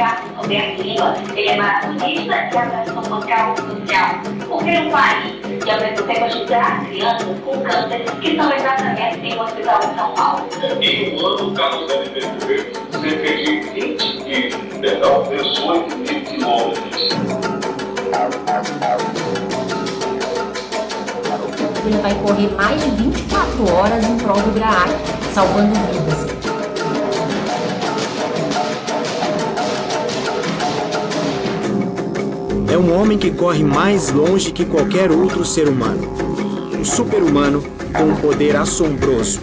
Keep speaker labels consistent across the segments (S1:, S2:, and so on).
S1: traço sobre a língua, ele é maravilhista e atração social. Porque um país que ao mesmo tempo ajudar as crianças com câncer que estão em tratamento em um hospital em São Paulo.
S2: Em um ano, o caso deve percorrer cerca de 18 mil quilômetros.
S3: Ele vai correr mais de 24 horas em prol do Graal, salvando vidas.
S4: É um homem que corre mais longe que qualquer outro ser humano. Um super-humano com um poder assombroso.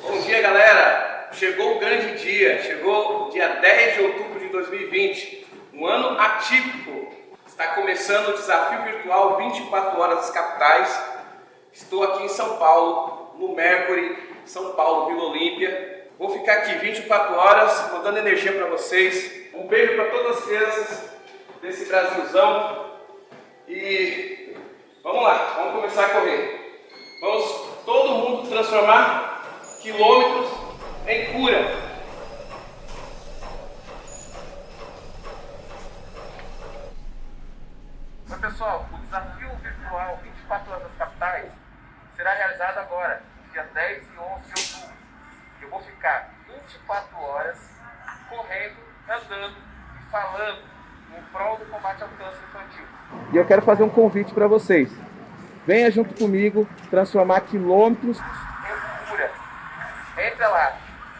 S5: Bom dia, galera! Chegou o grande dia, chegou o dia 10 de outubro de 2020, um ano atípico. Está começando o desafio virtual 24 horas das capitais. Estou aqui em São Paulo, no Mercury, São Paulo, Vila Olímpia. Vou ficar aqui 24 horas, vou dando energia para vocês. Um beijo para todas as crianças desse Brasilzão. E vamos lá, vamos começar a correr. Vamos todo mundo transformar quilômetros em cura. Oi pessoal, o desafio virtual 24 horas das capitais será realizado agora, dia 10 e 11 de outubro. Eu vou ficar 24 horas correndo, andando e falando em prol do combate ao câncer infantil. E eu quero fazer um convite para vocês. Venha junto comigo transformar quilômetros em cura. Entra lá,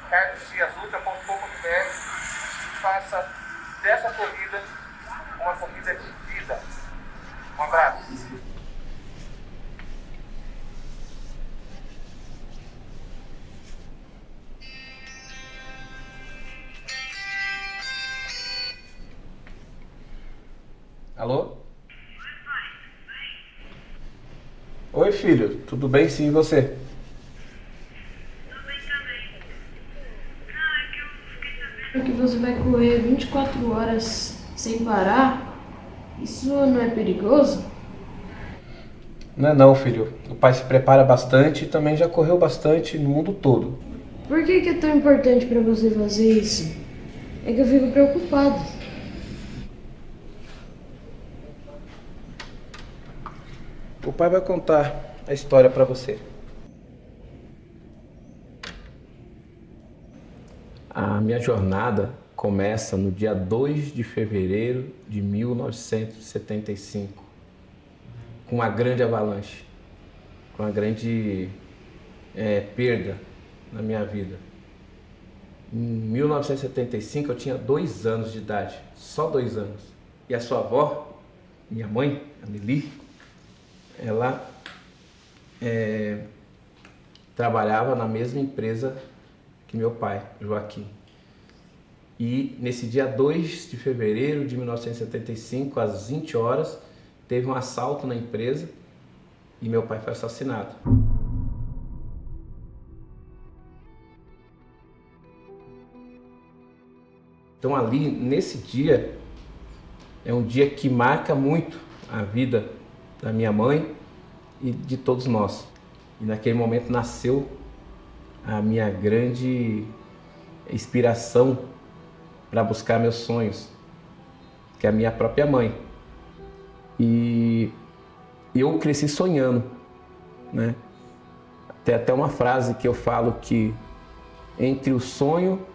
S5: carlosdiasultra.com.br e faça dessa corrida uma corrida de vida. Um abraço. Alô? Oi, filho. Tudo bem sim, e você?
S6: Que você vai correr 24 horas sem parar, isso não é perigoso?
S5: Não é não, filho. O pai se prepara bastante e também já correu bastante no mundo todo.
S6: Por que é tão importante para você fazer isso? É que eu fico preocupado.
S5: O pai vai contar a história para você.
S7: A minha jornada começa no dia 2 de fevereiro de 1975, com uma grande avalanche, com uma grande perda na minha vida. Em 1975 eu tinha 2 anos de idade, só 2 anos. E a sua avó, minha mãe, a Lili, ela trabalhava na mesma empresa que meu pai, Joaquim. E nesse dia 2 de fevereiro de 1975, às 20 horas, teve um assalto na empresa e meu pai foi assassinado. Então ali, nesse dia, é um dia que marca muito a vida da minha mãe e de todos nós. E naquele momento nasceu a minha grande inspiração para buscar meus sonhos, que é a minha própria mãe. E eu cresci sonhando, né? Tem até uma frase que eu falo que entre o sonho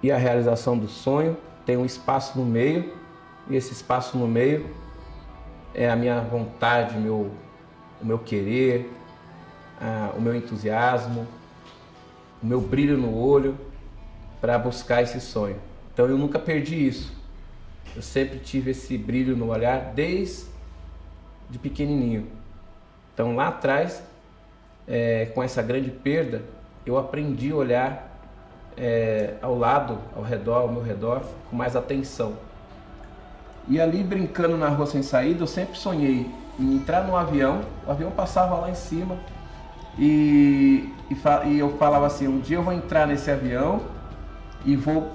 S7: e a realização do sonho tem um espaço no meio, e esse espaço no meio é a minha vontade, o meu querer, o meu entusiasmo, o meu brilho no olho para buscar esse sonho. Então eu nunca perdi isso. Eu sempre tive esse brilho no olhar desde pequenininho. Então lá atrás, com essa grande perda, eu aprendi a olhar ao lado, ao redor, ao meu redor, com mais atenção. E ali brincando na rua sem saída, eu sempre sonhei em entrar no avião, o avião passava lá em cima, e eu falava assim, um dia eu vou entrar nesse avião e vou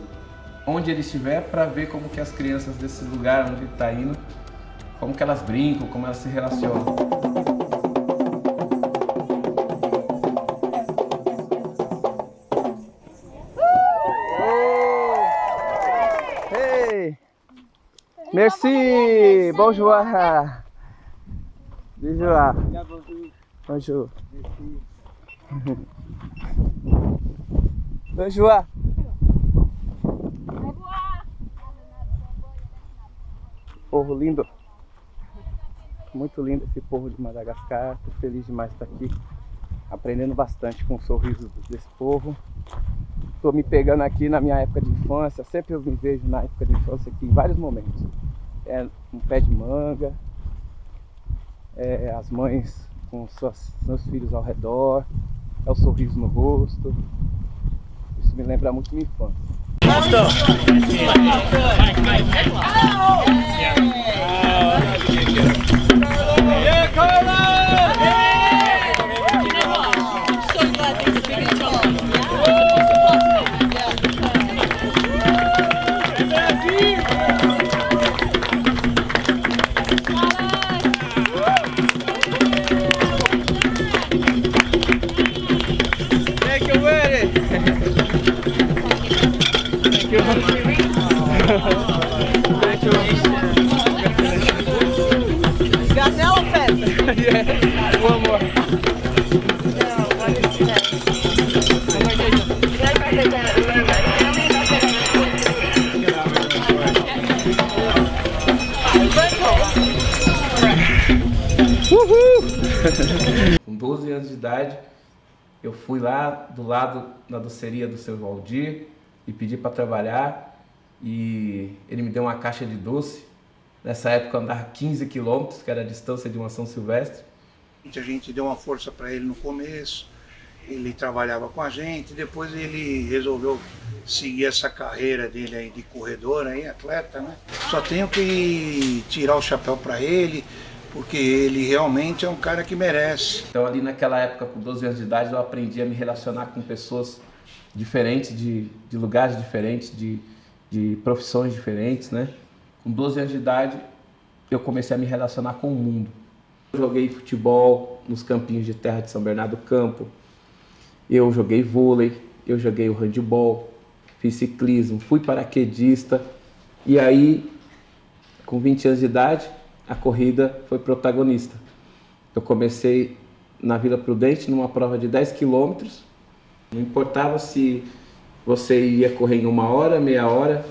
S7: onde ele estiver para ver como que as crianças desse lugar onde ele está indo, como que elas brincam, como elas se relacionam.
S8: Hey! Merci! Bonjour! Bonjour! Bonjour! Bonjour! Povo lindo! Muito lindo esse povo de Madagascar. Tô feliz demais de estar aqui, aprendendo bastante com o sorriso desse povo. Tô me pegando aqui na minha época de infância, sempre eu me vejo na época de infância aqui em vários momentos. É um pé de manga, as mães com seus filhos ao redor, é o sorriso no rosto. Isso me lembra muito minha infância.
S7: Com 12 anos de idade, eu fui lá do lado na doceria do seu Valdir e pedi para trabalhar, e ele me deu uma caixa de doce. Nessa época eu andava 15 quilômetros, que era a distância de uma São Silvestre.
S9: A gente deu uma força para ele no começo, ele trabalhava com a gente, depois ele resolveu seguir essa carreira dele aí de corredor, aí, atleta, né? Só tenho que tirar o chapéu para ele, porque ele realmente é um cara que merece.
S7: Então ali naquela época, com 12 anos de idade, eu aprendi a me relacionar com pessoas diferentes, de lugares diferentes, de profissões diferentes, né? Com 12 anos de idade, eu comecei a me relacionar com o mundo. Eu joguei futebol nos campinhos de terra de São Bernardo do Campo, eu joguei vôlei, eu joguei o handebol, fiz ciclismo, fui paraquedista, e aí, com 20 anos de idade, a corrida foi protagonista. Eu comecei na Vila Prudente numa prova de 10 quilômetros. Não importava se você ia correr em 1 hora, meia hora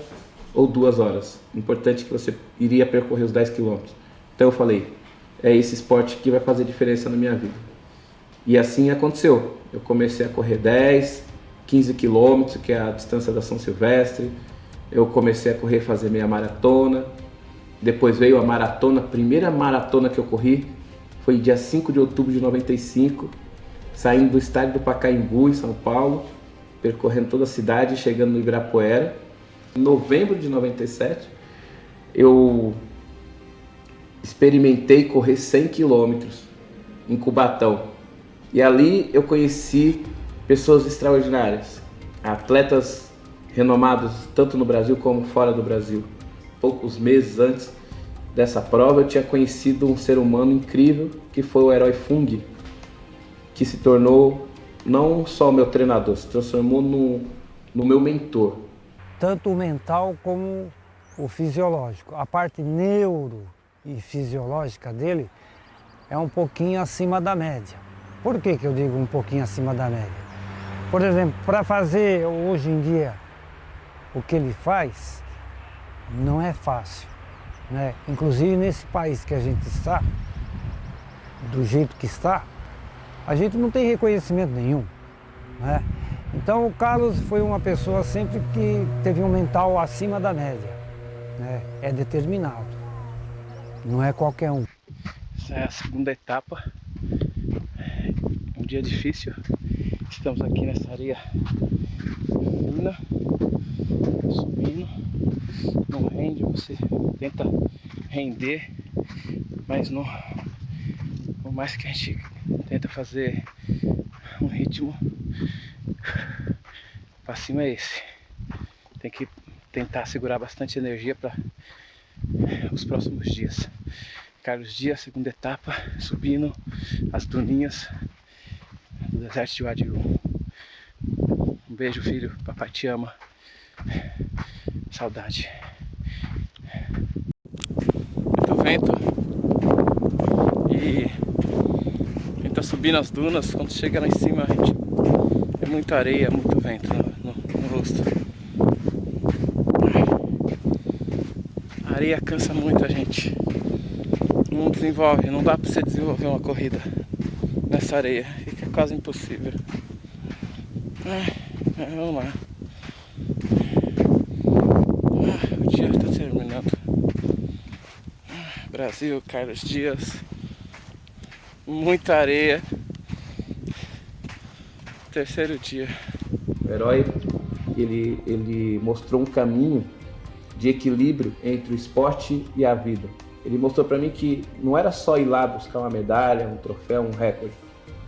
S7: ou 2 horas. O importante é que você iria percorrer os 10 quilômetros. Então eu falei, é esse esporte que vai fazer diferença na minha vida. E assim aconteceu. Eu comecei a correr 10, 15 quilômetros, que é a distância da São Silvestre. Eu comecei a correr, fazer meia maratona. Depois veio a maratona, a primeira maratona que eu corri foi dia 5 de outubro de 95, saindo do estádio do Pacaembu, em São Paulo, percorrendo toda a cidade, chegando no Ibirapuera. Em novembro de 97, eu experimentei correr 100 quilômetros em Cubatão. E ali eu conheci pessoas extraordinárias, atletas renomados tanto no Brasil como fora do Brasil. Poucos meses antes dessa prova, eu tinha conhecido um ser humano incrível, que foi o Herói Fung, que se tornou não só meu treinador, se transformou no meu mentor.
S10: Tanto o mental como o fisiológico. A parte neuro e fisiológica dele é um pouquinho acima da média. Por que eu digo um pouquinho acima da média? Por exemplo, para fazer hoje em dia o que ele faz, não é fácil, né? Inclusive nesse país que a gente está, do jeito que está, a gente não tem reconhecimento nenhum, né? Então o Carlos foi uma pessoa sempre que teve um mental acima da média, né? É determinado, não é qualquer um.
S8: Essa é a segunda etapa, um dia difícil, estamos aqui nessa areia fina, subindo, não rende, você tenta render, mas não, por mais que a gente tenta fazer ritmo. Pra cima é esse. Tem que tentar segurar bastante energia para os próximos dias. Carlos Dias, segunda etapa, subindo as duninhas do deserto de Wadirum. Um beijo, filho. Papai te ama. Saudade. Muito vento. E a gente tá subindo as dunas. Quando chega lá em cima, é muita areia, muito vento no rosto. A areia cansa muito a gente. Não desenvolve, não dá pra você desenvolver uma corrida nessa areia. Fica quase impossível. Vamos lá. O dia está terminando. Brasil, Carlos Dias. Muita areia. Terceiro dia.
S7: O herói, ele mostrou um caminho de equilíbrio entre o esporte e a vida. Ele mostrou para mim que não era só ir lá buscar uma medalha, um troféu, um recorde,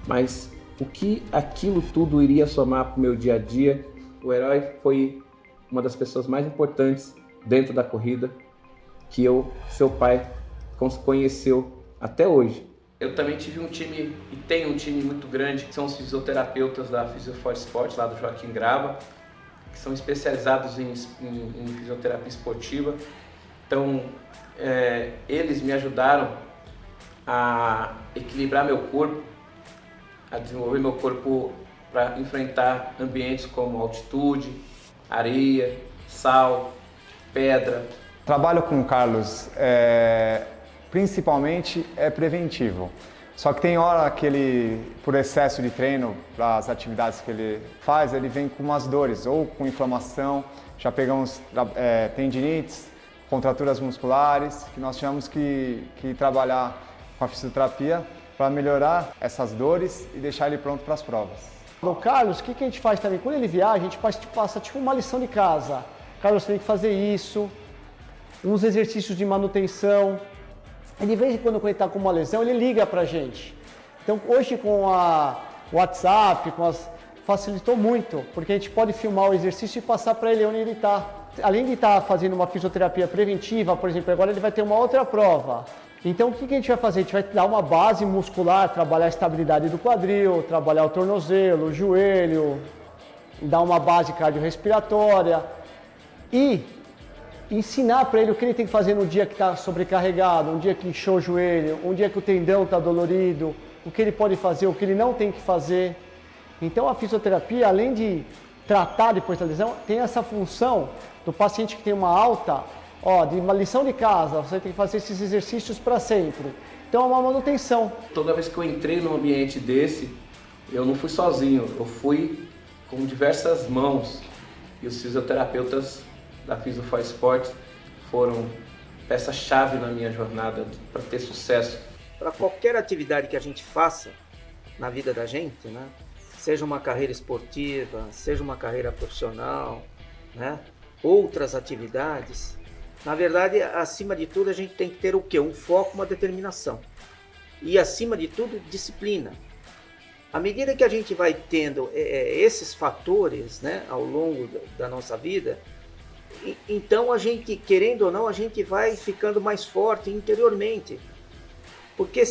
S7: mas o que aquilo tudo iria somar para o meu dia a dia. O herói foi uma das pessoas mais importantes dentro da corrida que seu pai, conheceu até hoje. Eu também tive um time, e tenho um time muito grande, que são os fisioterapeutas da Fisioforte Sport, lá do Joaquim Grava, que são especializados em fisioterapia esportiva. Então, eles me ajudaram a equilibrar meu corpo, a desenvolver meu corpo para enfrentar ambientes como altitude, areia, sal, pedra.
S11: Trabalho com o Carlos principalmente é preventivo. Só que tem hora que ele, por excesso de treino, para as atividades que ele faz, ele vem com umas dores, ou com inflamação, já pegamos tendinites, contraturas musculares, que nós tivemos que trabalhar com a fisioterapia para melhorar essas dores e deixar ele pronto para as provas.
S12: O Carlos, o que a gente faz também? Quando ele viaja, a gente passa tipo uma lição de casa. Carlos tem que fazer isso, uns exercícios de manutenção. E de vez em quando ele está com uma lesão, ele liga para a gente. Então hoje com o WhatsApp, facilitou muito, porque a gente pode filmar o exercício e passar para ele onde ele está. Além de estar fazendo uma fisioterapia preventiva, por exemplo, agora ele vai ter uma outra prova. Então o que a gente vai fazer? A gente vai dar uma base muscular, trabalhar a estabilidade do quadril, trabalhar o tornozelo, o joelho, dar uma base cardiorrespiratória e ensinar para ele o que ele tem que fazer no dia que está sobrecarregado, um dia que inchou o joelho, um dia que o tendão está dolorido, o que ele pode fazer, o que ele não tem que fazer. Então a fisioterapia, além de tratar depois da lesão, tem essa função do paciente que tem uma alta, de uma lição de casa, você tem que fazer esses exercícios para sempre. Então é uma manutenção.
S7: Toda vez que eu entrei num ambiente desse, eu não fui sozinho, eu fui com diversas mãos. E os fisioterapeutas da Fisioforte Sport foram peça-chave na minha jornada para ter sucesso.
S13: Para qualquer atividade que a gente faça na vida da gente, né? Seja uma carreira esportiva, seja uma carreira profissional, né? Outras atividades, na verdade, acima de tudo, a gente tem que ter o quê? Um foco, uma determinação. E, acima de tudo, disciplina. À medida que a gente vai tendo esses fatores, né, ao longo da nossa vida, então a gente, querendo ou não, a gente vai ficando mais forte interiormente. Porque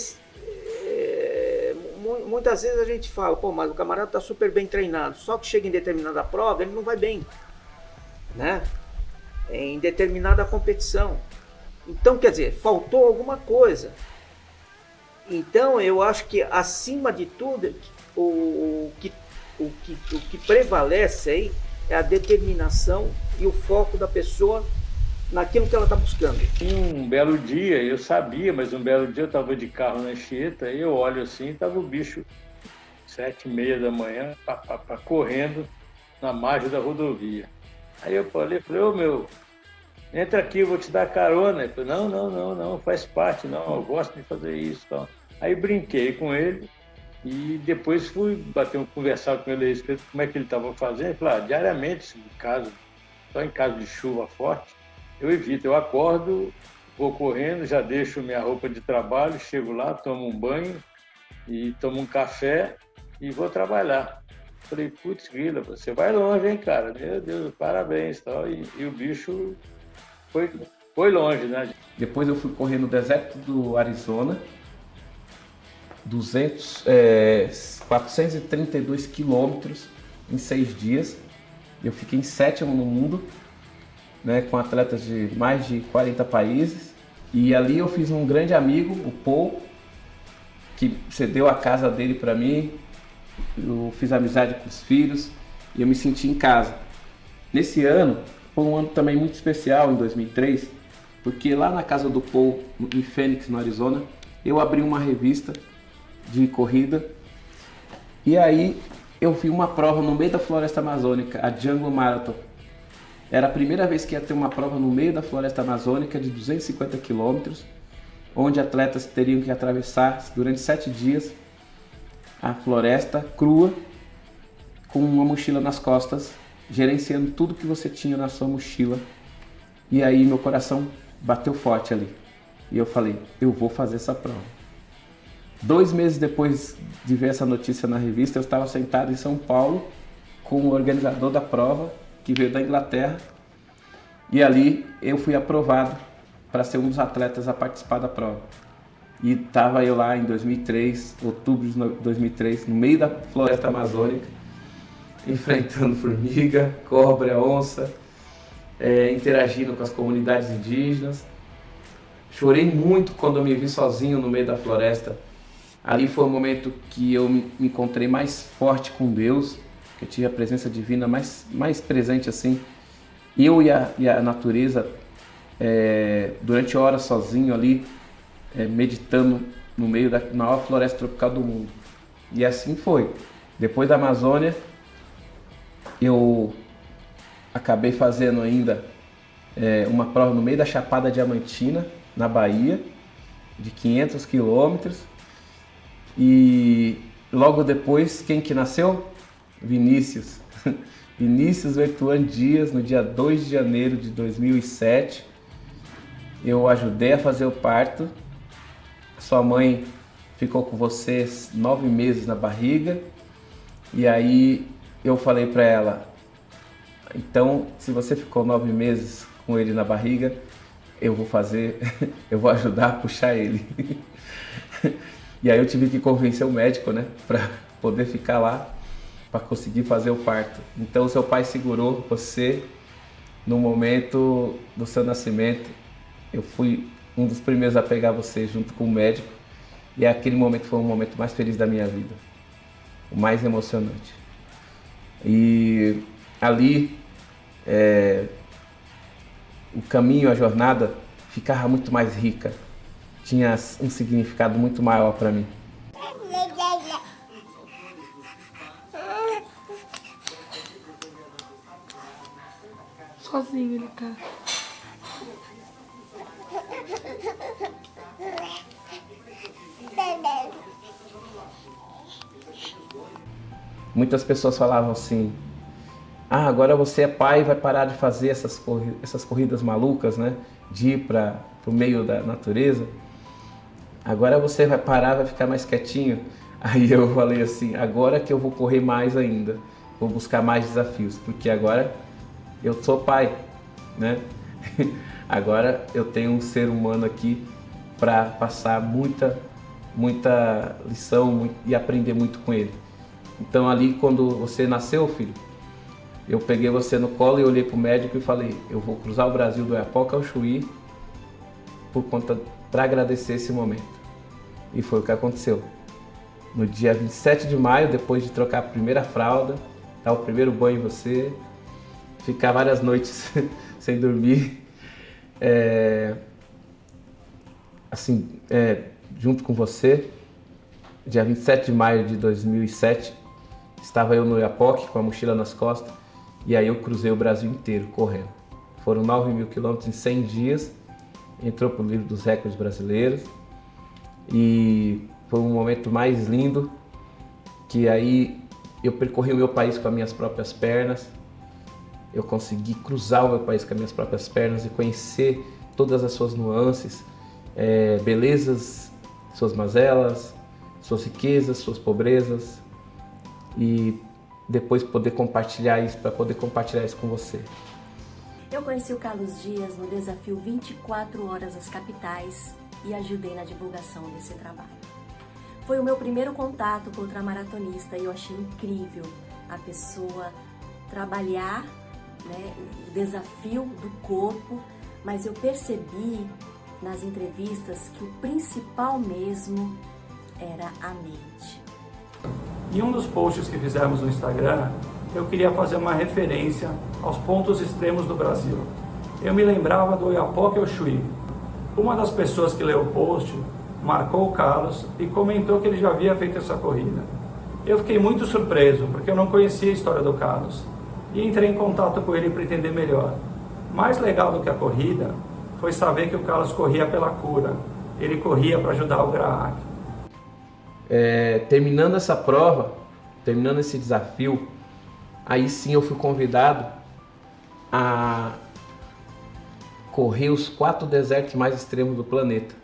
S13: muitas vezes a gente fala, pô, mas o camarada está super bem treinado, só que chega em determinada prova, ele não vai bem, né? Em determinada competição. Então, quer dizer, faltou alguma coisa. Então, eu acho que, acima de tudo, o que prevalece aí é a determinação e o foco da pessoa naquilo que ela está buscando.
S14: Um belo dia, eu sabia, mas um belo dia eu estava de carro na Anchieta, e eu olho assim, estava o bicho 7h30 da manhã, correndo na margem da rodovia. Aí eu falei, ô meu, entra aqui, eu vou te dar carona. Ele falou, não, faz parte, não, eu gosto de fazer isso. Então. Aí brinquei com ele e depois fui conversar com ele a respeito de como é que ele estava fazendo. Ele falou, diariamente, só em caso de chuva forte, eu evito, eu acordo, vou correndo, já deixo minha roupa de trabalho, chego lá, tomo um banho e tomo um café e vou trabalhar. Falei, putz, grila, você vai longe, hein, cara? Meu Deus, parabéns. Tal. E o bicho foi longe, né?
S7: Depois eu fui correr no deserto do Arizona, 432 quilômetros em 6 dias. Eu fiquei em 7º no mundo, né, com atletas de mais de 40 países. E ali eu fiz um grande amigo, o Paul, que cedeu a casa dele para mim. Eu fiz amizade com os filhos e eu me senti em casa. Nesse ano, foi um ano também muito especial, em 2003, porque lá na casa do Paul, em Phoenix, no Arizona, eu abri uma revista de corrida e aí eu vi uma prova no meio da floresta amazônica, a Jungle Marathon. Era a primeira vez que ia ter uma prova no meio da floresta amazônica de 250 quilômetros, onde atletas teriam que atravessar durante 7 dias a floresta crua, com uma mochila nas costas, gerenciando tudo que você tinha na sua mochila. E aí meu coração bateu forte ali. E eu falei, eu vou fazer essa prova. 2 meses depois de ver essa notícia na revista, eu estava sentado em São Paulo com o organizador da prova, que veio da Inglaterra. E ali eu fui aprovado para ser um dos atletas a participar da prova. E estava eu lá em 2003, outubro de 2003, no meio da floresta amazônica, enfrentando formiga, cobra, onça, interagindo com as comunidades indígenas. Chorei muito quando eu me vi sozinho no meio da floresta. Ali foi o momento que eu me encontrei mais forte com Deus, que eu tive a presença divina mais presente assim. Eu e a natureza, durante horas sozinho ali, meditando no meio da maior floresta tropical do mundo. E assim foi. Depois da Amazônia, eu acabei fazendo ainda uma prova no meio da Chapada Diamantina, na Bahia, de 500 quilômetros. E logo depois, quem que nasceu? Vinícius. Vinícius Vertuan Dias, no dia 2 de janeiro de 2007. Eu ajudei a fazer o parto. Sua mãe ficou com você 9 meses na barriga. E aí eu falei para ela, então se você ficou 9 meses com ele na barriga, eu vou ajudar a puxar ele. E aí eu tive que convencer o médico, né, para poder ficar lá, para conseguir fazer o parto. Então seu pai segurou você no momento do seu nascimento. Eu fui um dos primeiros a pegar você junto com o médico, e aquele momento foi o momento mais feliz da minha vida, o mais emocionante. E ali o caminho, a jornada ficava muito mais rica, tinha um significado muito maior para mim.
S6: Sozinho ele tá.
S7: Muitas pessoas falavam assim, agora você é pai e vai parar de fazer essas corridas malucas, né? De ir para o meio da natureza. Agora você vai parar, vai ficar mais quietinho. Aí eu falei assim, agora que eu vou correr mais ainda, vou buscar mais desafios, porque agora eu sou pai, né? Agora eu tenho um ser humano aqui para passar muita lição e aprender muito com ele. Então ali quando você nasceu, filho, eu peguei você no colo e olhei para o médico e falei, eu vou cruzar o Brasil do Oiapoque ao Chuí para agradecer esse momento. E foi o que aconteceu. No dia 27 de maio, depois de trocar a primeira fralda, dar o primeiro banho em você, ficar várias noites sem dormir, junto com você, dia 27 de maio de 2007, estava eu no Oiapoque com a mochila nas costas, e aí eu cruzei o Brasil inteiro correndo. Foram 9.000 quilômetros em 100 dias, entrou para o livro dos recordes brasileiros, e foi um momento mais lindo, que aí eu percorri o meu país com as minhas próprias pernas, eu consegui cruzar o meu país com as minhas próprias pernas e conhecer todas as suas nuances, belezas, suas mazelas, suas riquezas, suas pobrezas, e depois poder compartilhar isso, para poder compartilhar isso com você.
S15: Eu conheci o Carlos Dias no desafio 24 horas às capitais e ajudei na divulgação desse trabalho. Foi o meu primeiro contato com ultramaratonista e eu achei incrível a pessoa trabalhar, né, o desafio do corpo, mas eu percebi nas entrevistas que o principal mesmo era a mente.
S16: Em um dos posts que fizemos no Instagram, eu queria fazer uma referência aos pontos extremos do Brasil. Eu me lembrava do Oiapoque e Oxuí. Uma das pessoas que leu o post marcou o Carlos e comentou que ele já havia feito essa corrida. Eu fiquei muito surpreso, porque eu não conhecia a história do Carlos, e entrei em contato com ele para entender melhor. Mais legal do que a corrida foi saber que o Carlos corria pela cura, ele corria para ajudar o GRAAC.
S7: Terminando essa prova, terminando esse desafio, aí sim eu fui convidado a correr os 4 desertos mais extremos do planeta.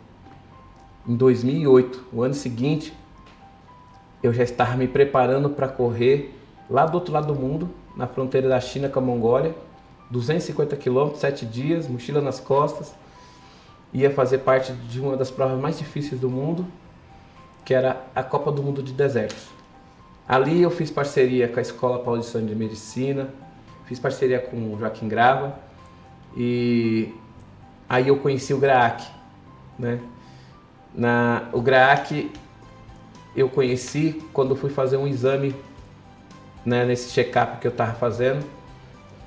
S7: Em 2008, o ano seguinte, eu já estava me preparando para correr lá do outro lado do mundo, na fronteira da China com a Mongólia, 250 km, 7 dias, mochila nas costas. Ia fazer parte de uma das provas mais difíceis do mundo, que era a Copa do Mundo de Desertos. Ali eu fiz parceria com a Escola Paulista de Medicina, fiz parceria com o Joaquim Grava, e aí eu conheci o GRAAC, né? O GRAAC eu conheci quando fui fazer um exame, né, nesse check-up que eu estava fazendo,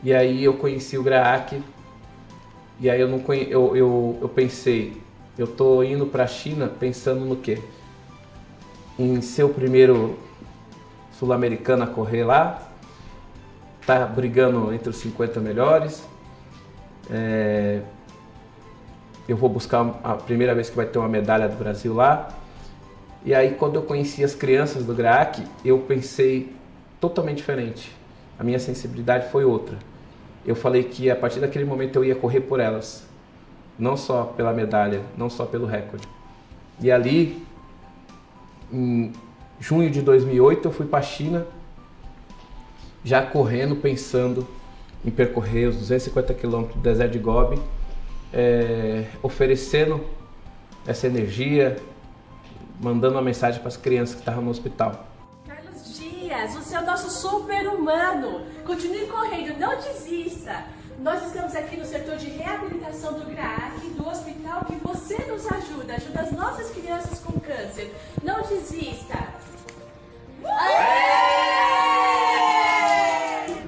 S7: e aí eu conheci o GRAAC, e aí eu pensei, eu tô indo para a China pensando no quê? Em ser o primeiro sul-americano a correr lá, tá brigando entre os 50 melhores, eu vou buscar a primeira vez que vai ter uma medalha do Brasil lá. E aí quando eu conheci as crianças do GRAAC, eu pensei totalmente diferente. A minha sensibilidade foi outra. Eu falei que a partir daquele momento eu ia correr por elas, não só pela medalha, não só pelo recorde. E ali, em junho de 2008, eu fui para a China, já correndo, pensando em percorrer os 250 km do deserto de Gobi, oferecendo essa energia, mandando uma mensagem para as crianças que estavam no hospital.
S17: Carlos Dias, você é o nosso super-humano. Continue correndo, não desista. Nós estamos aqui no setor de reabilitação do GRAAC, do hospital que você nos ajuda as nossas crianças com câncer. Não desista.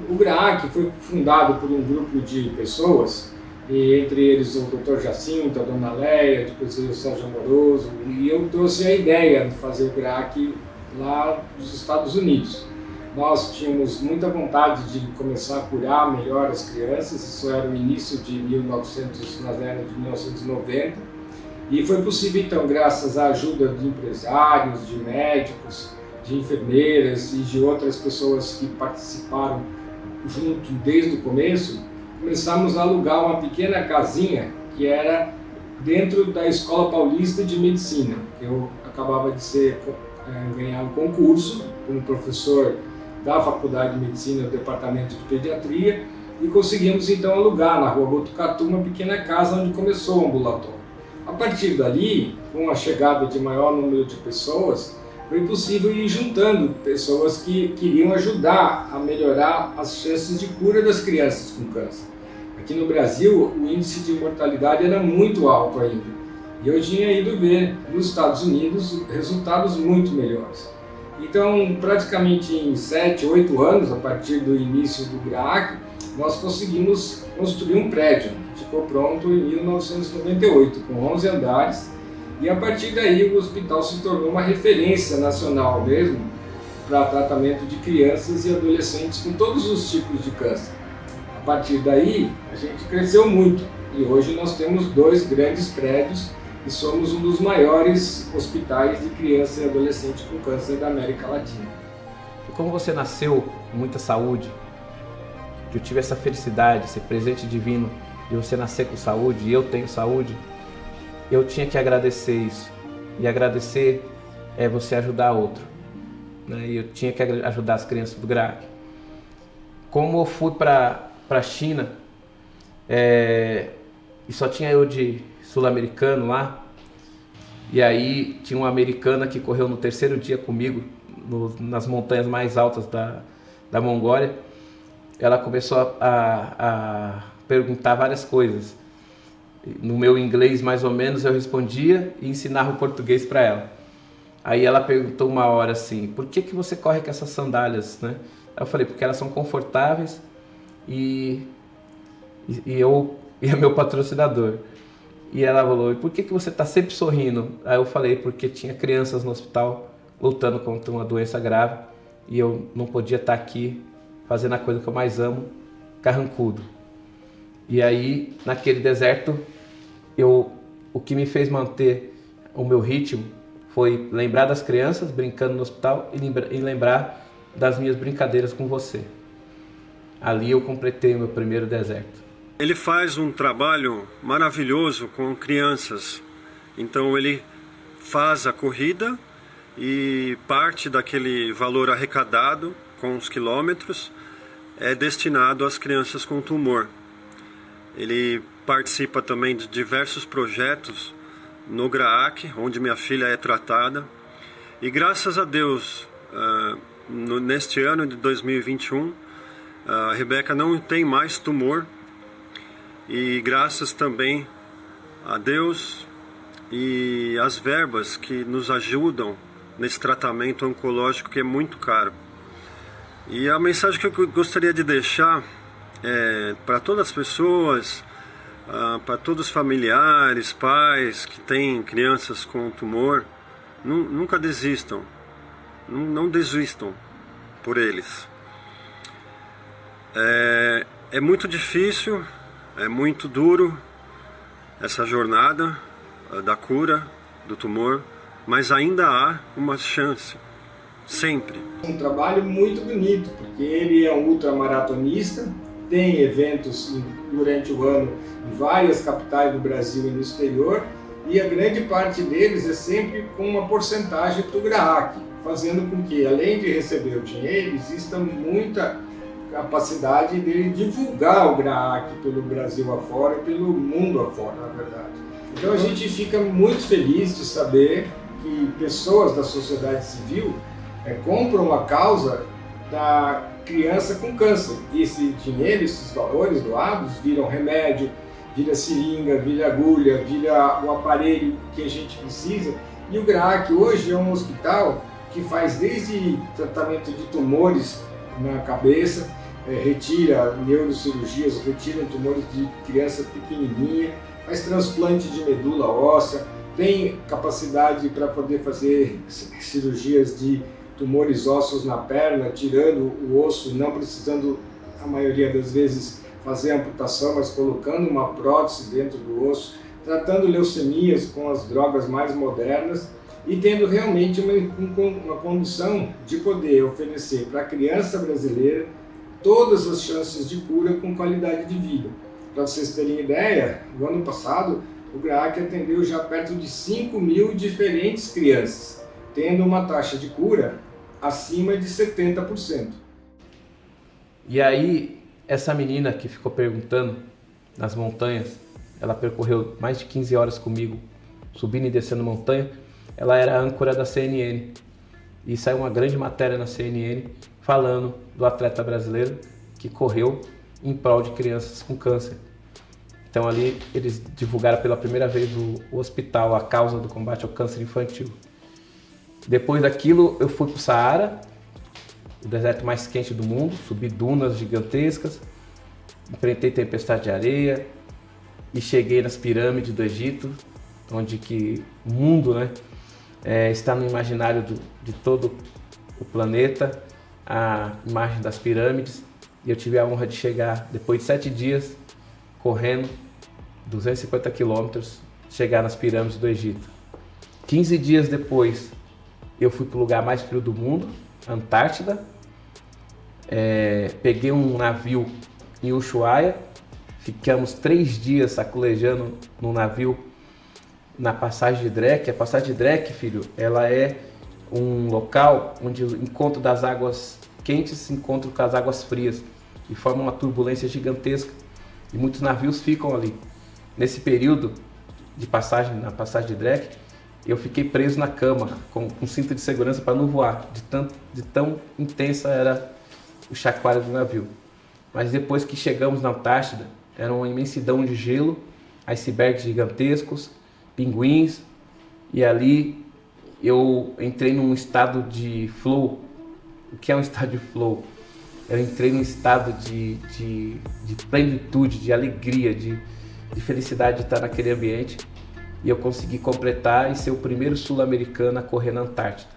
S18: O GRAAC foi fundado por um grupo de pessoas, e entre eles o Dr. Jacinto, a Dona Leia, depois o Sérgio Amoroso, e eu trouxe a ideia de fazer o GRAAC lá nos Estados Unidos. Nós tínhamos muita vontade de começar a curar melhor as crianças, isso era o início de 1900, na década de 1990, e foi possível então, graças à ajuda de empresários, de médicos, de enfermeiras e de outras pessoas que participaram junto desde o começo, começamos a alugar uma pequena casinha que era dentro da Escola Paulista de Medicina. Eu acabava de ganhar um concurso como professor da Faculdade de Medicina do Departamento de Pediatria e conseguimos então alugar na Rua Botucatu uma pequena casa onde começou o ambulatório. A partir dali, com a chegada de maior número de pessoas, foi possível ir juntando pessoas que queriam ajudar a melhorar as chances de cura das crianças com câncer. Aqui no Brasil, o índice de mortalidade era muito alto ainda. E eu tinha ido ver nos Estados Unidos resultados muito melhores. Então, praticamente em 7, 8 anos, a partir do início do GRAAC, nós conseguimos construir um prédio. Ficou pronto em 1998, com 11 andares. E a partir daí o hospital se tornou uma referência nacional mesmo para tratamento de crianças e adolescentes com todos os tipos de câncer. A partir daí a gente cresceu muito e hoje nós temos 2 grandes prédios e somos um dos maiores hospitais de criança e adolescente com câncer da América Latina.
S7: E como você nasceu com muita saúde, que eu tive essa felicidade, esse presente divino de você nascer com saúde e eu tenho saúde, eu tinha que agradecer isso. E agradecer é você ajudar outro. né, e eu tinha que ajudar as crianças do GRAAC. Como eu fui para a China, e só tinha eu de sul-americano lá, e aí tinha uma americana que correu no terceiro dia comigo, nas montanhas mais altas da Mongólia. Ela começou a perguntar várias coisas. No meu inglês, mais ou menos, eu respondia e ensinava o português para ela. Aí ela perguntou uma hora assim, por que você corre com essas sandálias, né? Aí eu falei, porque elas são confortáveis e é meu patrocinador. E ela falou, e por que você está sempre sorrindo? Aí eu falei, porque tinha crianças no hospital lutando contra uma doença grave e eu não podia estar aqui fazendo a coisa que eu mais amo, carrancudo. E aí, naquele deserto, o que me fez manter o meu ritmo foi lembrar das crianças brincando no hospital e lembrar das minhas brincadeiras com você. Ali eu completei o meu primeiro deserto.
S19: Ele faz um trabalho maravilhoso com crianças. Então ele faz a corrida e parte daquele valor arrecadado com os quilômetros é destinado às crianças com tumor. Ele participa também de diversos projetos no GRAAC, onde minha filha é tratada. E graças a Deus, neste ano de 2021, a Rebeca não tem mais tumor. E graças também a Deus e as verbas que nos ajudam nesse tratamento oncológico que é muito caro. E a mensagem que eu gostaria de deixar para todas as pessoas, para todos os familiares, pais que têm crianças com tumor, nunca desistam, não desistam por eles. É muito difícil, é muito duro essa jornada da cura do tumor, mas ainda há uma chance, sempre.
S18: Um trabalho muito bonito, porque ele é um ultramaratonista, tem eventos durante o ano em várias capitais do Brasil e no exterior, e a grande parte deles é sempre com uma porcentagem para o GRAAC, fazendo com que, além de receber o dinheiro, exista muita capacidade dele divulgar o GRAAC pelo Brasil afora e pelo mundo afora, na verdade. Então a gente fica muito feliz de saber que pessoas da sociedade civil compram a causa da criança com câncer. E esse dinheiro, esses valores doados viram remédio, vira seringa, vira agulha, vira o aparelho que a gente precisa. E o GRAAC hoje é um hospital que faz desde tratamento de tumores na cabeça, retira neurocirurgias, retira tumores de criança pequenininha, faz transplante de medula óssea, tem capacidade para poder fazer cirurgias de tumores ósseos na perna, tirando o osso, não precisando, a maioria das vezes, fazer amputação, mas colocando uma prótese dentro do osso, tratando leucemias com as drogas mais modernas e tendo realmente uma condição de poder oferecer para a criança brasileira todas as chances de cura com qualidade de vida. Para vocês terem ideia, no ano passado o GRAAC atendeu já perto de 5.000 diferentes crianças, tendo uma taxa de cura acima de 70%.
S7: E aí, essa menina que ficou perguntando nas montanhas, ela percorreu mais de 15 horas comigo, subindo e descendo montanha. Ela era a âncora da CNN. E saiu uma grande matéria na CNN falando do atleta brasileiro que correu em prol de crianças com câncer. Então ali eles divulgaram pela primeira vez o hospital, a causa do combate ao câncer infantil. Depois daquilo eu fui para o Saara, o deserto mais quente do mundo, subi dunas gigantescas, enfrentei tempestade de areia e cheguei nas pirâmides do Egito, onde que o mundo, né, está no imaginário de todo o planeta, a imagem das pirâmides. E eu tive a honra de chegar, depois de 7 dias, correndo 250 quilômetros, chegar nas pirâmides do Egito. 15 dias depois, eu fui para o lugar mais frio do mundo, Antártida. Peguei um navio em Ushuaia, ficamos 3 dias sacolejando no navio na passagem de Drake. A passagem de Drake, filho, ela é um local onde o encontro das águas quentes se encontra com as águas frias e forma uma turbulência gigantesca e muitos navios ficam ali. Nesse período de passagem, na passagem de Drake, eu fiquei preso na cama com cinto de segurança para não voar, de tão intensa era o chacoalho do navio. Mas depois que chegamos na Antártida, era uma imensidão de gelo, icebergs gigantescos, pinguins, e ali eu entrei num estado de flow. O que é um estado de flow? Eu entrei num estado de plenitude, de alegria, de felicidade de estar naquele ambiente, e eu consegui completar e ser o primeiro sul-americano a correr na Antártida.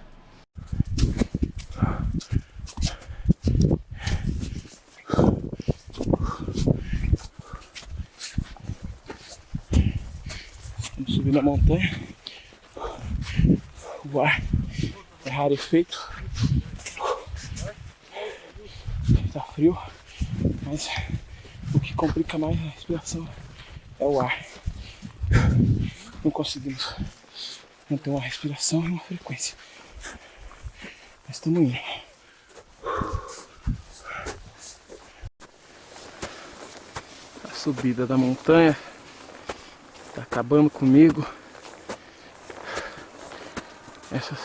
S8: Vamos subir na montanha. O ar é rarefeito. Tá frio, mas o que complica mais a respiração é o ar. Não conseguimos manter uma respiração e uma frequência. Mas estamos indo. A subida da montanha tá acabando comigo. Essas...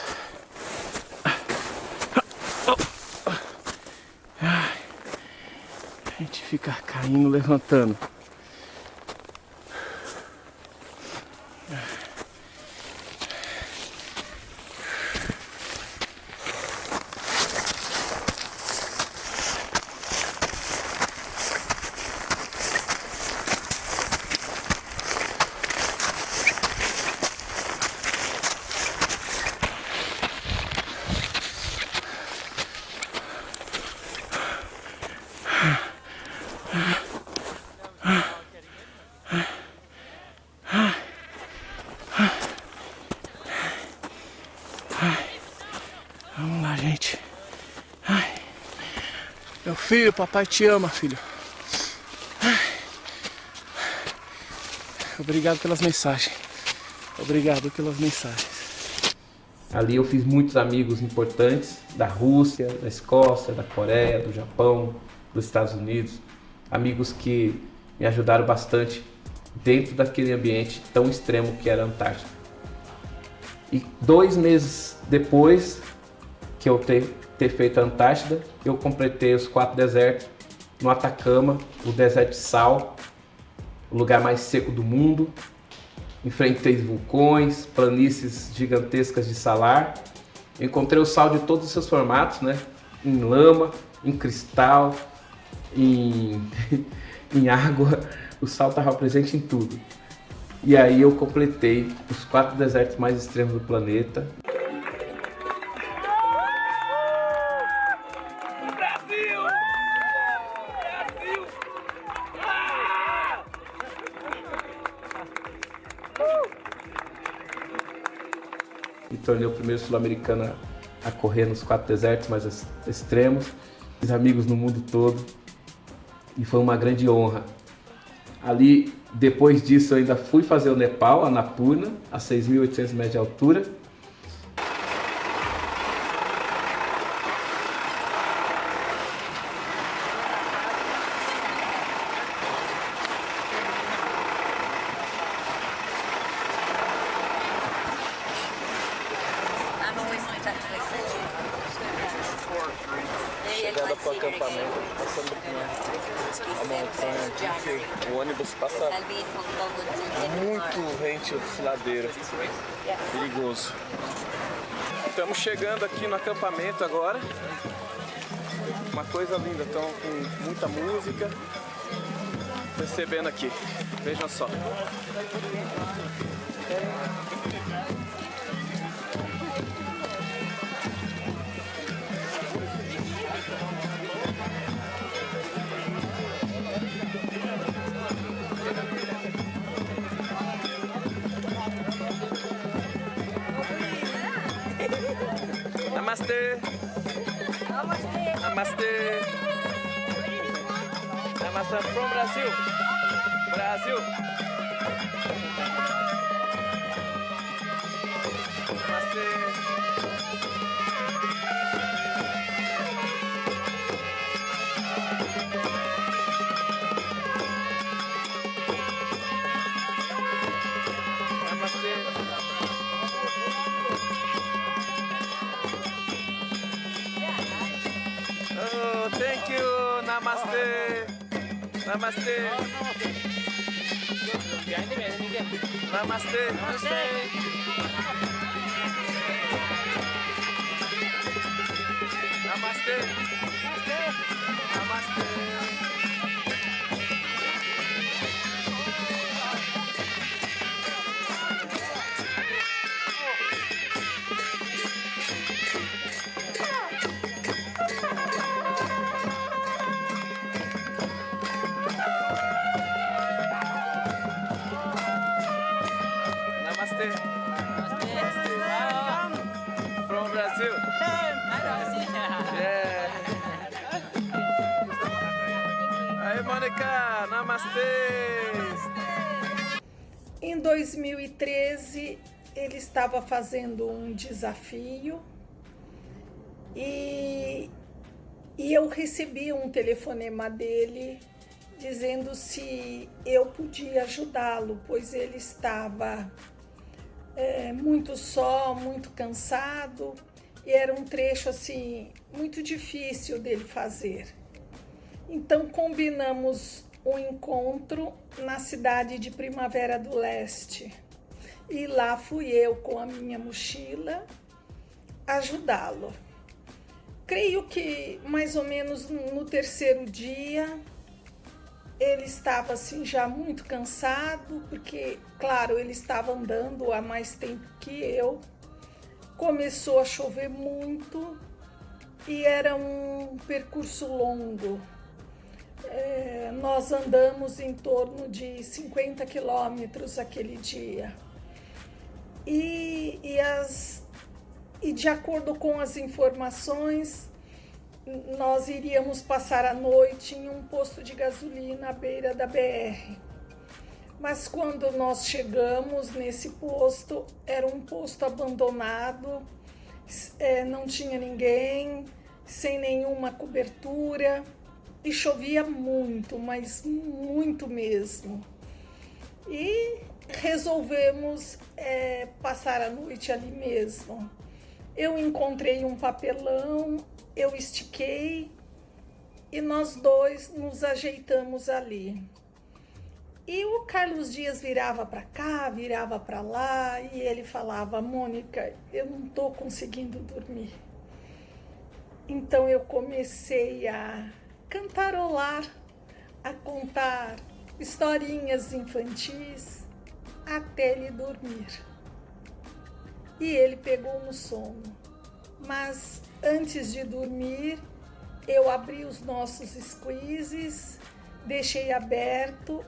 S8: A gente fica caindo, levantando. Vamos lá, gente. Ai. Meu filho, papai te ama, filho. Ai. Obrigado pelas mensagens. Obrigado pelas mensagens.
S7: Ali eu fiz muitos amigos importantes da Rússia, da Escócia, da Coreia, do Japão, dos Estados Unidos. Amigos que me ajudaram bastante dentro daquele ambiente tão extremo que era a Antártida. E 2 meses depois que eu ter feito a Antártida, eu completei os 4 desertos no Atacama, o deserto de sal, o lugar mais seco do mundo. Enfrentei vulcões, planícies gigantescas de salar. Encontrei o sal de todos os seus formatos, né? Em lama, em cristal, em água. O sal estava presente em tudo. E aí eu completei os 4 desertos mais extremos do planeta. Me tornei o primeiro sul-americano a correr nos 4 desertos mais extremos. Fiz amigos no mundo todo e foi uma grande honra. Ali, depois disso, eu ainda fui fazer o Nepal, a Annapurna, a 6.800 metros de altura.
S8: Chegada para o acampamento, passando aqui a montanha aqui, que o ônibus passa muito rente a desfiladeira, perigoso. Estamos chegando aqui no acampamento agora, uma coisa linda, estão com muita música, recebendo aqui, vejam só. Namastê! Namastê! Namastê from Brasil! Brasil! Namastê!
S5: Thank you. Namastê. Namastê. Namastê. Namastê. Namastê. Namaste. Namaste. From Brazil. Yeah. Aí, Mônica, namastê.
S20: Em 2013, ele estava fazendo um desafio e eu recebi um telefonema dele dizendo se eu podia ajudá-lo, pois ele estava muito só, muito cansado, e era um trecho assim muito difícil dele fazer. Então combinamos um encontro na cidade de Primavera do Leste, e lá fui eu com a minha mochila ajudá-lo. Creio que mais ou menos no terceiro dia ele estava assim já muito cansado, porque, claro, ele estava andando há mais tempo que eu. Começou a chover muito e era um percurso longo. Nós andamos em torno de 50 quilômetros aquele dia. E de acordo com as informações, nós iríamos passar a noite em um posto de gasolina à beira da BR. Mas quando nós chegamos nesse posto, era um posto abandonado, não tinha ninguém, sem nenhuma cobertura, e chovia muito, mas muito mesmo. E resolvemos passar a noite ali mesmo. Eu encontrei um papelão, eu estiquei e nós dois nos ajeitamos ali. E o Carlos Dias virava para cá, virava para lá e ele falava: Mônica, eu não estou conseguindo dormir. Então eu comecei a cantarolar, a contar historinhas infantis até ele dormir. E ele pegou no sono. Mas antes de dormir, eu abri os nossos squeezes, deixei aberto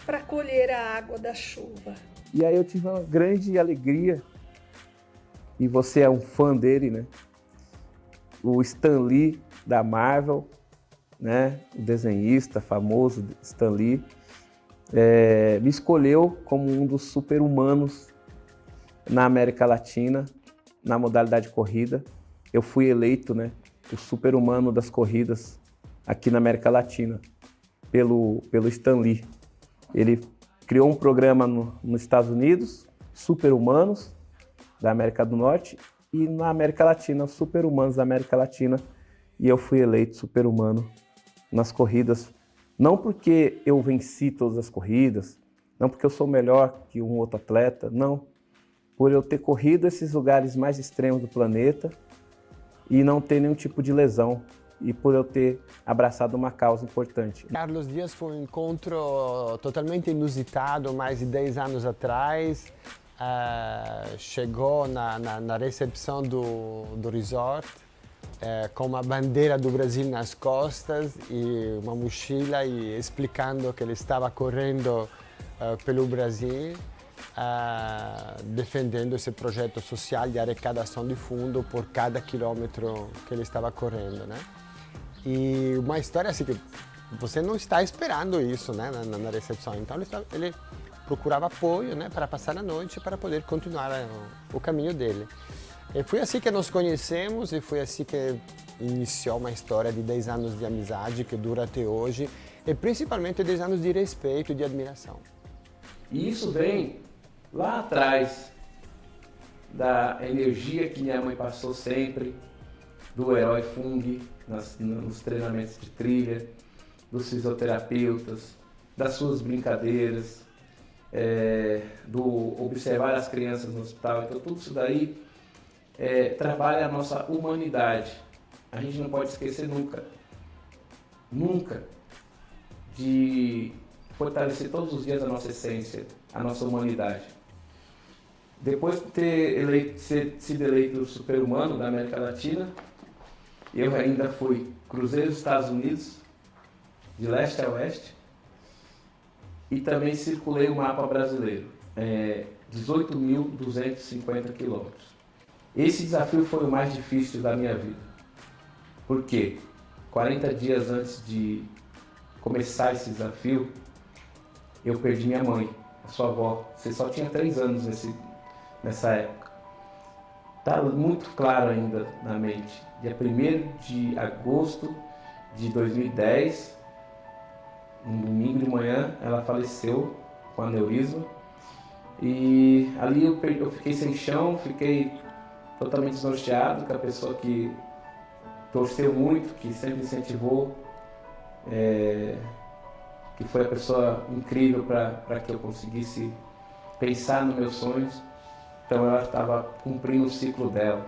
S20: para colher a água da chuva.
S8: E aí eu tive uma grande alegria, e você é um fã dele, né? O Stan Lee da Marvel, né? O desenhista famoso Stan Lee, me escolheu como um dos super-humanos na América Latina, na modalidade corrida. Eu fui eleito, né, o super-humano das corridas aqui na América Latina, pelo Stan Lee. Ele criou um programa nos Estados Unidos, Super-Humanos da América do Norte, e na América Latina, Super-Humanos da América Latina, e eu fui eleito super-humano nas corridas, não porque eu venci todas as corridas, não porque eu sou melhor que um outro atleta, não, por eu ter corrido esses lugares mais extremos do planeta e não ter nenhum tipo de lesão, e por eu ter abraçado uma causa importante.
S21: Carlos Dias foi um encontro totalmente inusitado, mais de 10 anos atrás. Chegou na recepção do resort com uma bandeira do Brasil nas costas e uma mochila, e explicando que ele estava correndo pelo Brasil, defendendo esse projeto social de arrecadação de fundo por cada quilômetro que ele estava correndo, né? E uma história assim que você não está esperando isso, né, na recepção. Então ele procurava apoio, né, para passar a noite, para poder continuar o caminho dele. E foi assim que nos conhecemos, e foi assim que iniciou uma história de 10 anos de amizade que dura até hoje, e principalmente 10 anos de respeito e de admiração.
S7: E isso vem lá atrás da energia que minha mãe passou sempre, do herói Fung nos treinamentos de trilha, dos fisioterapeutas, das suas brincadeiras, do observar as crianças no hospital. Então tudo isso daí trabalha a nossa humanidade. A gente não pode esquecer nunca, de fortalecer todos os dias a nossa essência, a nossa humanidade. Depois de ter sido eleito super-humano da América Latina, eu ainda cruzei os Estados Unidos, de leste a oeste, e também circulei o mapa brasileiro, 18.250 quilômetros. Esse desafio foi o mais difícil da minha vida. Por quê? 40 dias antes de começar esse desafio, eu perdi minha mãe, a sua avó. Você só tinha 3 anos nessa época. Está muito claro ainda na mente. Dia 1º de agosto de 2010, um domingo de manhã, ela faleceu com aneurisma. E ali eu fiquei sem chão, fiquei totalmente desnorteado, com a pessoa que torceu muito, que sempre incentivou, que foi a pessoa incrível para que eu conseguisse pensar nos meus sonhos. Então ela estava cumprindo o ciclo dela.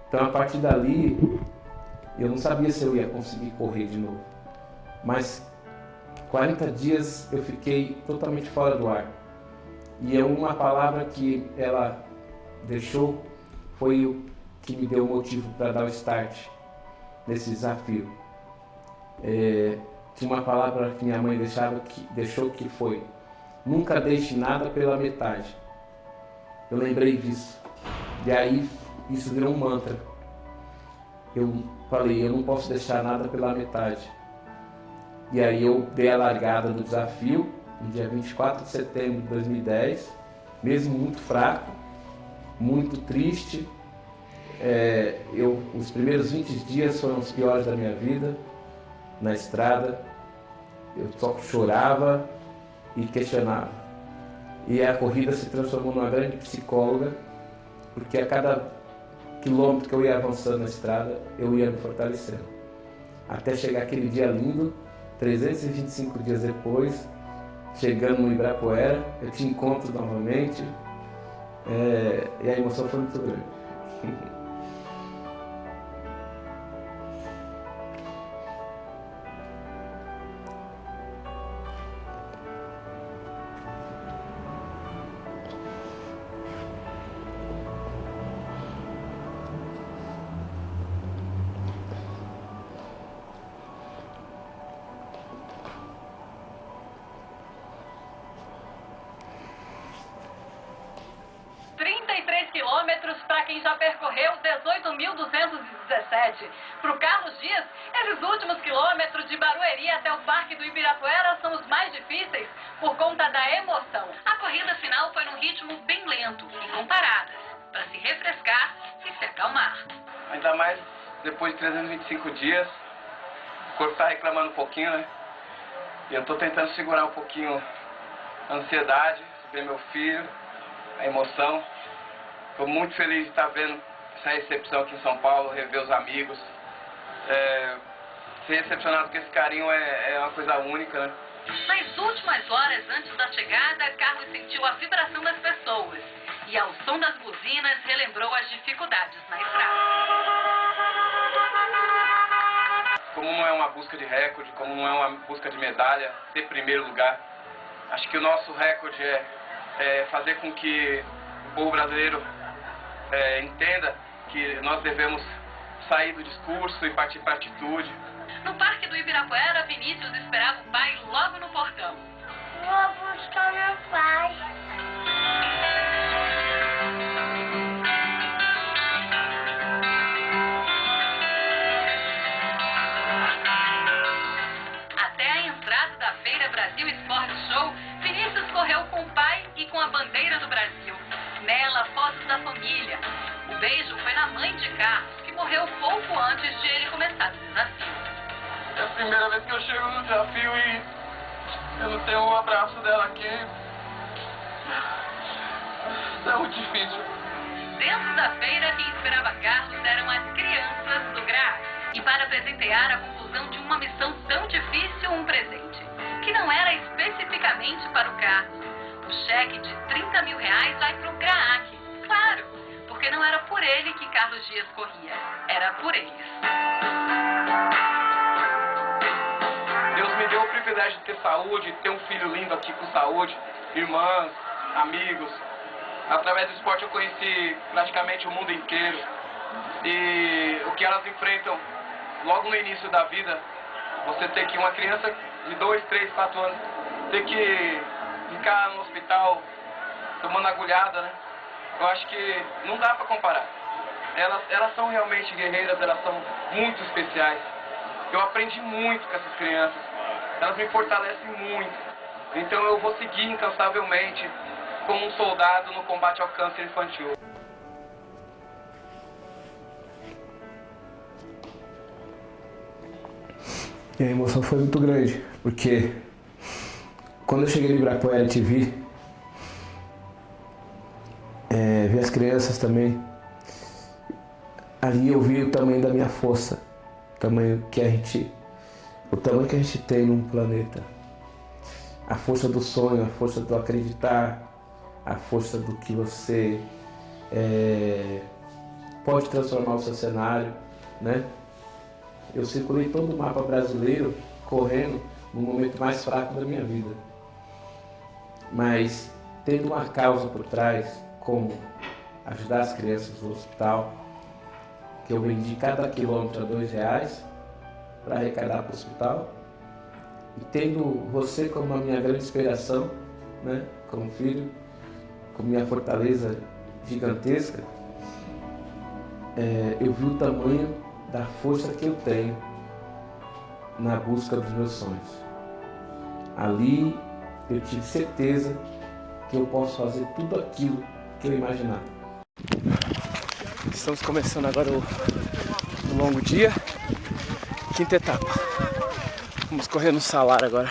S7: Então a partir dali, eu não sabia se eu ia conseguir correr de novo. Mas 40 dias eu fiquei totalmente fora do ar. E uma palavra que ela deixou foi o que me deu o motivo para dar o start nesse desafio. Tinha uma palavra que minha mãe deixou que foi: nunca deixe nada pela metade. Eu lembrei disso. E aí isso virou um mantra. Eu falei, eu não posso deixar nada pela metade. E aí eu dei a largada do desafio no dia 24 de setembro de 2010, mesmo muito fraco, muito triste. Os primeiros 20 dias foram os piores da minha vida, na estrada. Eu só chorava e questionava. E a corrida se transformou numa grande psicóloga, porque a cada quilômetro que eu ia avançando na estrada, eu ia me fortalecendo. Até chegar aquele dia lindo, 325 dias depois, chegando no Ibirapuera, eu te encontro novamente, e a emoção foi muito grande.
S1: 33 quilômetros para quem já percorreu 18.217. Para o Carlos Dias, esses últimos quilômetros de Barueri até o Parque do Ibirapuera são os mais difíceis por conta da emoção. A corrida final foi num ritmo bem lento e com paradas, para se refrescar e se acalmar.
S5: Ainda mais depois de 325 dias, o corpo está reclamando um pouquinho, né? E eu estou tentando segurar um pouquinho a ansiedade, ver meu filho, a emoção. Estou muito feliz de estar vendo essa recepção aqui em São Paulo, rever os amigos. Ser recepcionado com esse carinho é uma coisa única, né?
S1: Nas últimas horas antes da chegada, Carlos sentiu a vibração das pessoas e, ao som das buzinas, relembrou as dificuldades na estrada.
S5: Como não é uma busca de recorde, como não é uma busca de medalha, ter primeiro lugar, acho que o nosso recorde é fazer com que o povo brasileiro entenda que nós devemos sair do discurso e partir para a atitude.
S1: No Parque do Ibirapuera, Vinícius esperava o pai logo no portão.
S22: Vou buscar meu pai.
S1: Até a entrada da Feira Brasil Sport Show, Vinícius correu com o pai e com a bandeira do Brasil. Nela, fotos da família. O beijo foi na mãe de Carlos, que morreu pouco antes de ele começar o desafio.
S22: É a primeira vez que eu chego no desafio e eu não tenho um abraço dela aqui. É muito difícil.
S1: Dentro da feira, quem esperava Carlos eram as crianças E para presentear a conclusão de uma missão tão difícil, um presente, que não era especificamente para o Carlos. O cheque de R$30 mil vai para o GRAAC. Claro, porque não era por ele que Carlos Dias corria, era por eles.
S22: Deus me deu o privilégio de ter saúde, de ter um filho lindo aqui com saúde, irmãs, amigos. Através do esporte eu conheci praticamente o mundo inteiro. E o que elas enfrentam logo no início da vida, você ter que, uma criança de 2, 3, 4 anos, ter que ficar no hospital tomando agulhada, né? Eu acho que não dá para comparar. Elas são realmente guerreiras, elas são muito especiais. Eu aprendi muito com essas crianças. Elas me fortalecem muito. Então eu vou seguir incansavelmente como um soldado no combate ao câncer infantil.
S7: E a emoção foi muito grande, porque quando eu cheguei no Ibirapuera e te vi, vi as crianças também, ali eu vi o tamanho da minha força, o tamanho que a gente tem num planeta, a força do sonho, a força do acreditar, a força do que você pode transformar o seu cenário, né? Eu circulei todo o mapa brasileiro correndo no momento mais fraco da minha vida. Mas tendo uma causa por trás, como ajudar as crianças no hospital, que eu vendi cada quilômetro a R$2 para arrecadar para o hospital, e tendo você como a minha grande inspiração, né, como filho, como minha fortaleza gigantesca, eu vi o tamanho da força que eu tenho na busca dos meus sonhos. Ali eu tive certeza que eu posso fazer tudo aquilo que eu imaginar.
S8: Estamos começando agora o longo dia, 5ª etapa. Vamos correr no Salar agora.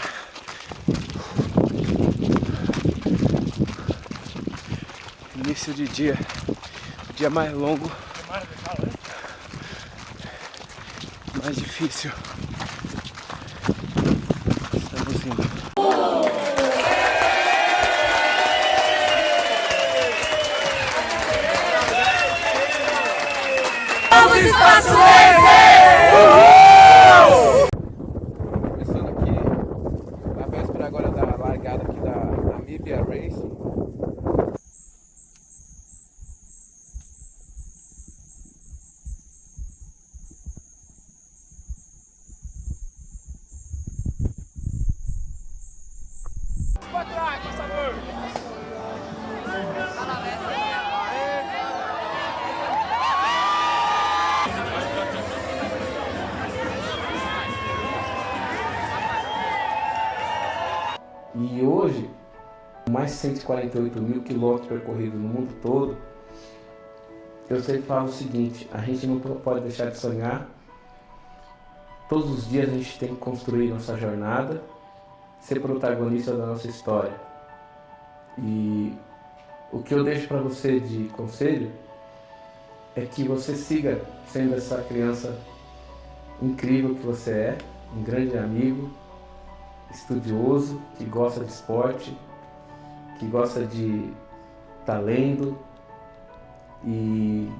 S8: Início de dia, dia mais longo, mais difícil. Estamos indo.
S22: Vamos, Espaço Verde!
S7: Começando aqui, na véspera agora da largada aqui da Namibia Race. E hoje, mais de 148 mil quilômetros percorridos no mundo todo, eu sempre falo o seguinte: a gente não pode deixar de sonhar. Todos os dias a gente tem que construir nossa jornada, ser protagonista da nossa história. E o que eu deixo para você de conselho é que você siga sendo essa criança incrível que você é, um grande amigo, estudioso, que gosta de esporte, que gosta de talento, e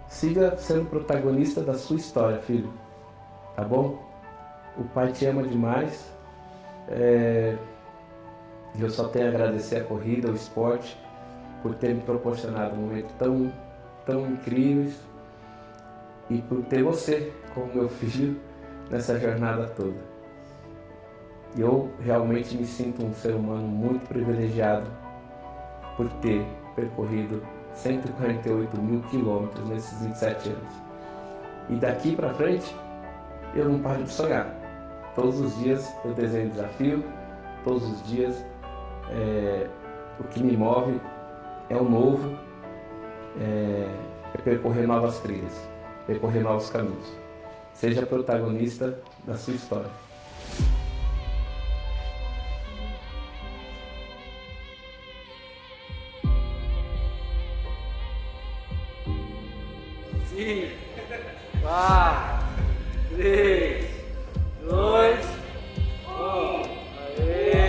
S7: siga sendo protagonista da sua história, filho, tá bom? O pai te ama demais, eu só tenho a agradecer a corrida, o esporte, por ter me proporcionado momentos tão incríveis e por ter você como meu filho nessa jornada toda. Eu realmente me sinto um ser humano muito privilegiado por ter percorrido 148 mil quilômetros nesses 27 anos. E daqui para frente, eu não paro de sonhar. Todos os dias eu desenho desafio, todos os dias o que me move é o novo, é percorrer novas trilhas, percorrer novos caminhos. Seja protagonista da sua história.
S8: Sim! Vá!
S2: 3, 2, 1. Aê!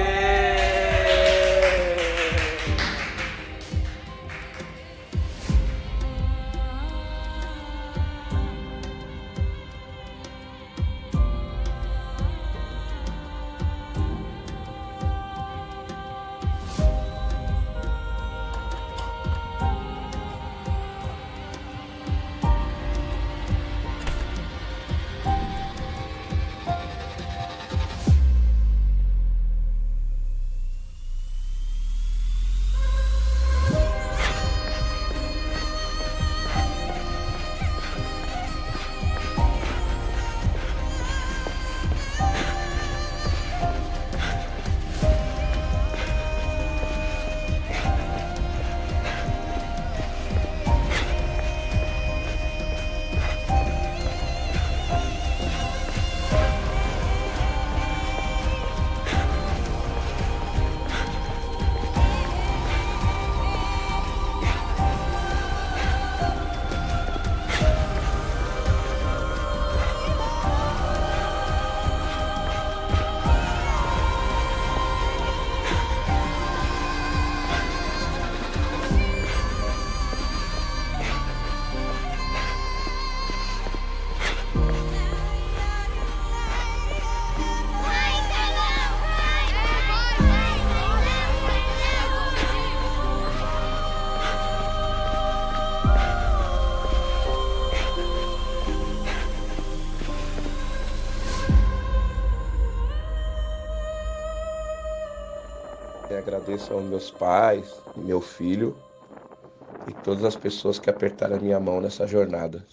S3: Agradeço aos meus pais, meu filho e todas as pessoas que apertaram a minha mão nessa jornada.